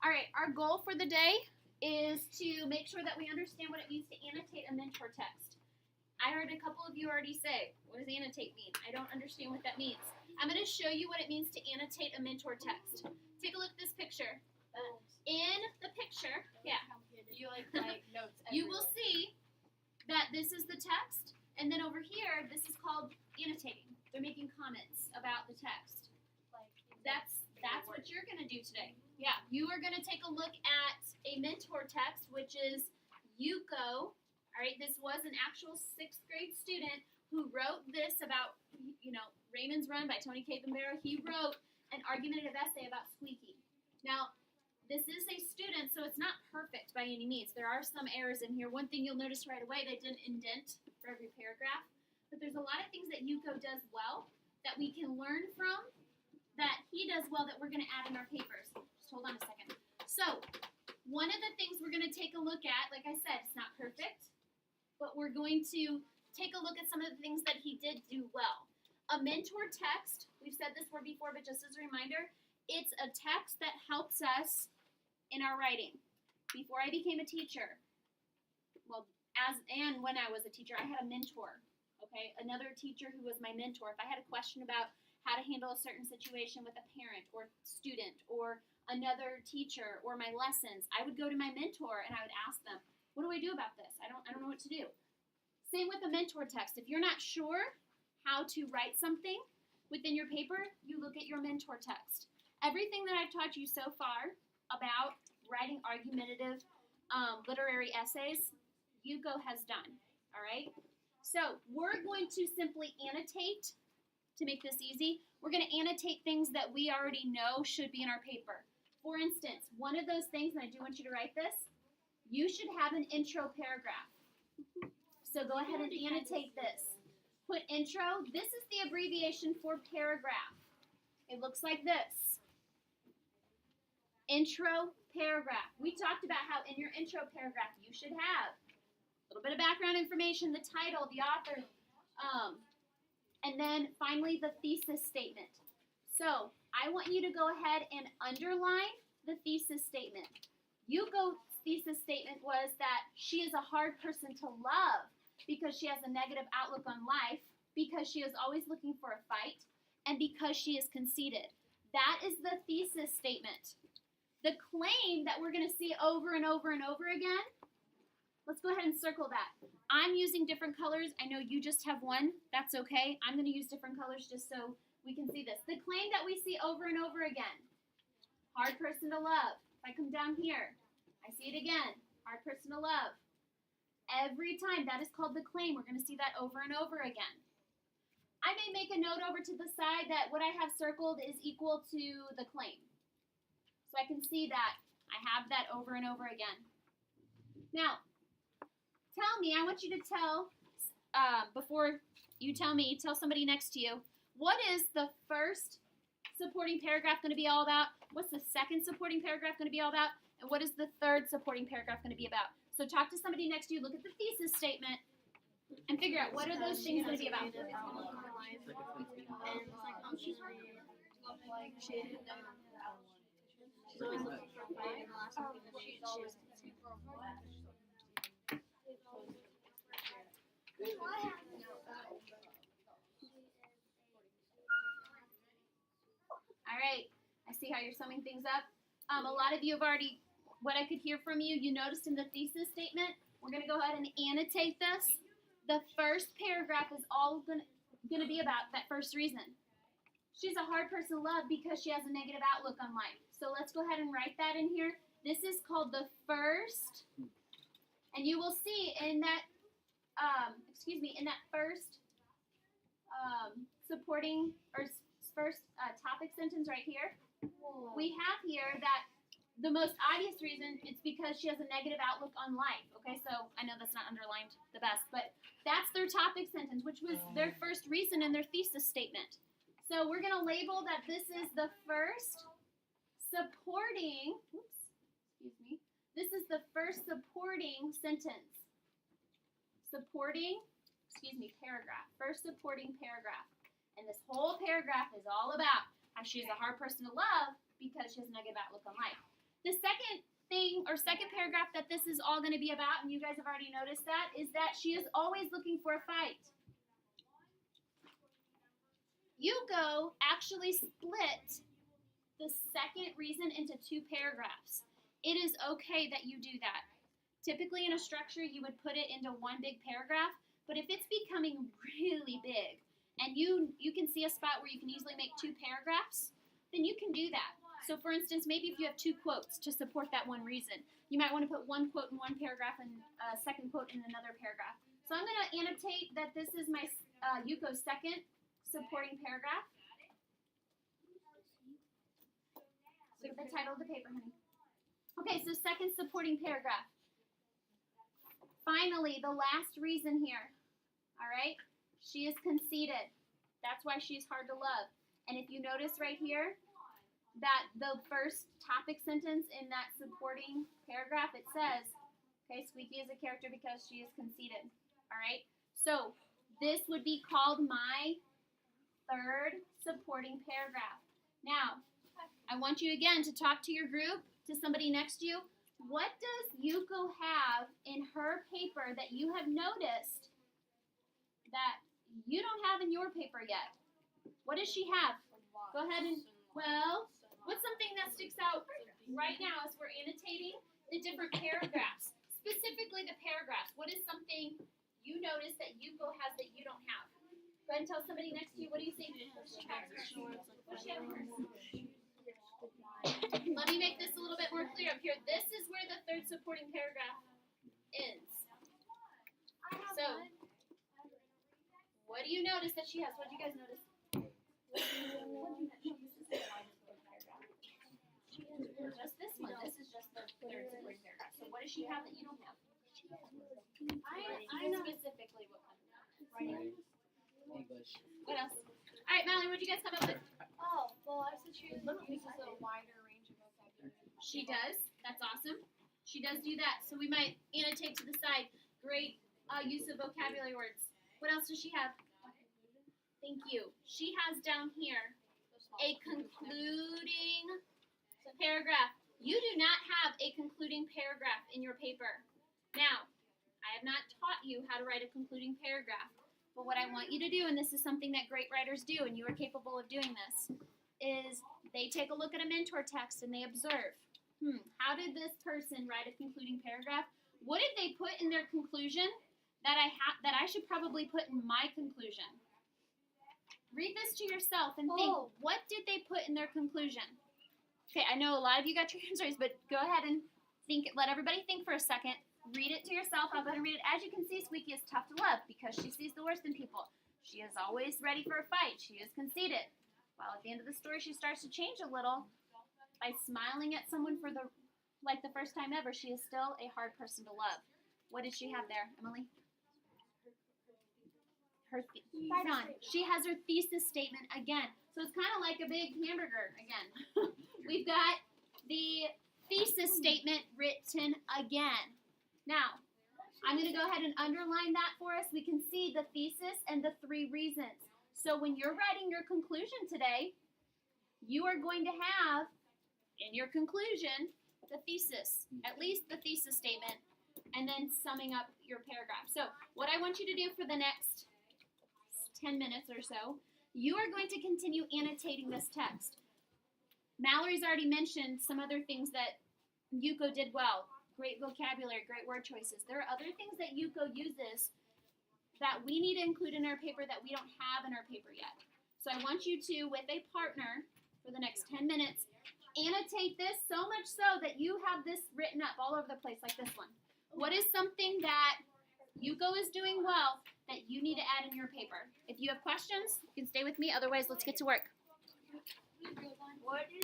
All right, our goal for the day is to make sure that we understand what it means to annotate a mentor text. I heard a couple of you already say, what does annotate mean? I don't understand what that means. I'm going to show you what it means to annotate a mentor text. Take a look at this picture. In the picture, You write notes. you will see that this is the text, and then over here, this is called annotating. They're making comments about the text. That's what you're going to do today. Yeah, you are going to take a look at a mentor text, which is Yuko. All right, this was an actual 6th grade student who wrote this about, Raymond's Run by Tony Capenberra. He wrote an argumentative essay about squeaky. Now, this is a student, so it's not perfect by any means. There are some errors in here. One thing you'll notice right away, they didn't indent for every paragraph. But there's a lot of things that Yuko does well that we can learn from, that he does well, that we're going to add in our papers. Just hold on a second. So, one of the things we're going to take a look at, like I said, it's not perfect, but we're going to take a look at some of the things that he did do well. A mentor text, we've said this word before, but just as a reminder, it's a text that helps us in our writing. Before I became a teacher, and when I was a teacher, I had a mentor, okay? Another teacher who was my mentor. If I had a question about how to handle a certain situation with a parent or student or another teacher or my lessons, I would go to my mentor and I would ask them, what do I do about this? I don't know what to do. Same with a mentor text. If you're not sure how to write something within your paper, you look at your mentor text. Everything that I've taught you so far about writing argumentative literary essays, Yuko has done, all right? So we're going to simply annotate, to make this easy, we're going to annotate things that we already know should be in our paper. For instance, one of those things, and I do want you to write this, you should have an intro paragraph. So go ahead and annotate this. Put intro. This is the abbreviation for paragraph. It looks like this. Intro paragraph. We talked about how in your intro paragraph you should have a little bit of background information, the title, the author, and then finally the thesis statement. So I want you to go ahead and underline the thesis statement. Yuko's thesis statement was that she is a hard person to love because she has a negative outlook on life, because she is always looking for a fight, and because she is conceited. That is the thesis statement. The claim that we're going to see over and over and over again, let's go ahead and circle that. I'm using different colors. I know you just have one. That's okay. I'm going to use different colors just so we can see this. The claim that we see over and over again, hard person to love. If I come down here, I see it again, hard person to love. Every time, that is called the claim. We're going to see that over and over again. I may make a note over to the side that what I have circled is equal to the claim. So I can see that I have that over and over again. Now, tell me, I want you to tell, before you tell me, tell somebody next to you, what is the first supporting paragraph going to be all about? What's the second supporting paragraph going to be all about? And what is the third supporting paragraph going to be about? So talk to somebody next to you, look at the thesis statement, and figure out what are those things going to be about. All right, I see how you're summing things up. A lot of you have already, what I could hear from you, you noticed in the thesis statement, we're going to go ahead and annotate this. The first paragraph is all going to be about that first reason. She's a hard person to love because she has a negative outlook on life. So let's go ahead and write that in here. This is called the first, and you will see in that, in that first supporting, or first topic sentence right here, we have here that the most obvious reason, it's because she has a negative outlook on life. Okay, so I know that's not underlined the best, but that's their topic sentence, which was their first reason in their thesis statement. So we're going to label that this is the first supporting, this is the first supporting sentence. Paragraph. First supporting paragraph. And this whole paragraph is all about how she's a hard person to love because she has a negative outlook on life. The second thing or second paragraph that this is all going to be about, and you guys have already noticed that, is that she is always looking for a fight. Yuko actually split the second reason into 2 paragraphs. It is okay that you do that. Typically in a structure you would put it into one big paragraph, but if it's becoming really big and you can see a spot where you can easily make 2 paragraphs, then you can do that. So for instance, maybe if you have 2 quotes to support that one reason, you might want to put one quote in one paragraph and a second quote in another paragraph. So I'm going to annotate that this is my Yuko's second supporting paragraph. Look at the title of the paper, honey. Okay, so second supporting paragraph. Finally, the last reason here. All right? She is conceited. That's why she's hard to love. And if you notice right here, that the first topic sentence in that supporting paragraph, it says, okay, Squeaky is a character because she is conceited. All right? So this would be called my third supporting paragraph. Now, I want you again to talk to your group, to somebody next to you. What does Yuko have in her paper that you have noticed that you don't have in your paper yet? What does she have? Go ahead and, well, what's something that sticks out right now as we're annotating the different paragraphs? Specifically the paragraphs. What is something you notice that Yuko has that you don't have? Go ahead and tell somebody next to you. What do you think? Let me make this a little bit more clear up here. This is where the third supporting paragraph ends. So, what do you notice that she has? What do you guys notice? Just this one. This is just the third supporting paragraph. So what does she have that you don't have? I know specifically what kind of English. What else? All right, Mallory, what do you guys come up with? Oh, well, I said she uses a wider range of vocabulary. She does. That's awesome. She does do that. So we might annotate to the side. Great use of vocabulary words. What else does she have? Thank you. She has down here a concluding paragraph. You do not have a concluding paragraph in your paper. Now, I have not taught you how to write a concluding paragraph. But what I want you to do, and this is something that great writers do, and you are capable of doing this, is they take a look at a mentor text and they observe, how did this person write a concluding paragraph? What did they put in their conclusion that I should probably put in my conclusion? Read this to yourself and think, what did they put in their conclusion? Okay, I know a lot of you got your answers, but go ahead and think. Let everybody think for a second. Read it to yourself. I'll go ahead and read it. As you can see, Squeaky is tough to love because she sees the worst in people. She is always ready for a fight. She is conceited. Well, at the end of the story, she starts to change a little. By smiling at someone for the first time ever, she is still a hard person to love. What did she have there, Emily? Right on. She has her thesis statement again. So it's kind of like a big hamburger again. We've got the thesis statement written again. Now, I'm going to go ahead and underline that for us. We can see the thesis and the 3 reasons. So when you're writing your conclusion today, you are going to have in your conclusion the thesis, at least the thesis statement, and then summing up your paragraph. So what I want you to do for the next 10 minutes or so, you are going to continue annotating this text. Mallory's already mentioned some other things that Yuko did well. Great vocabulary, great word choices. There are other things that Yuko uses that we need to include in our paper that we don't have in our paper yet. So I want you to, with a partner, for the next 10 minutes, annotate this so much so that you have this written up all over the place like this one. What is something that Yuko is doing well that you need to add in your paper? If you have questions, you can stay with me. Otherwise, let's get to work. What is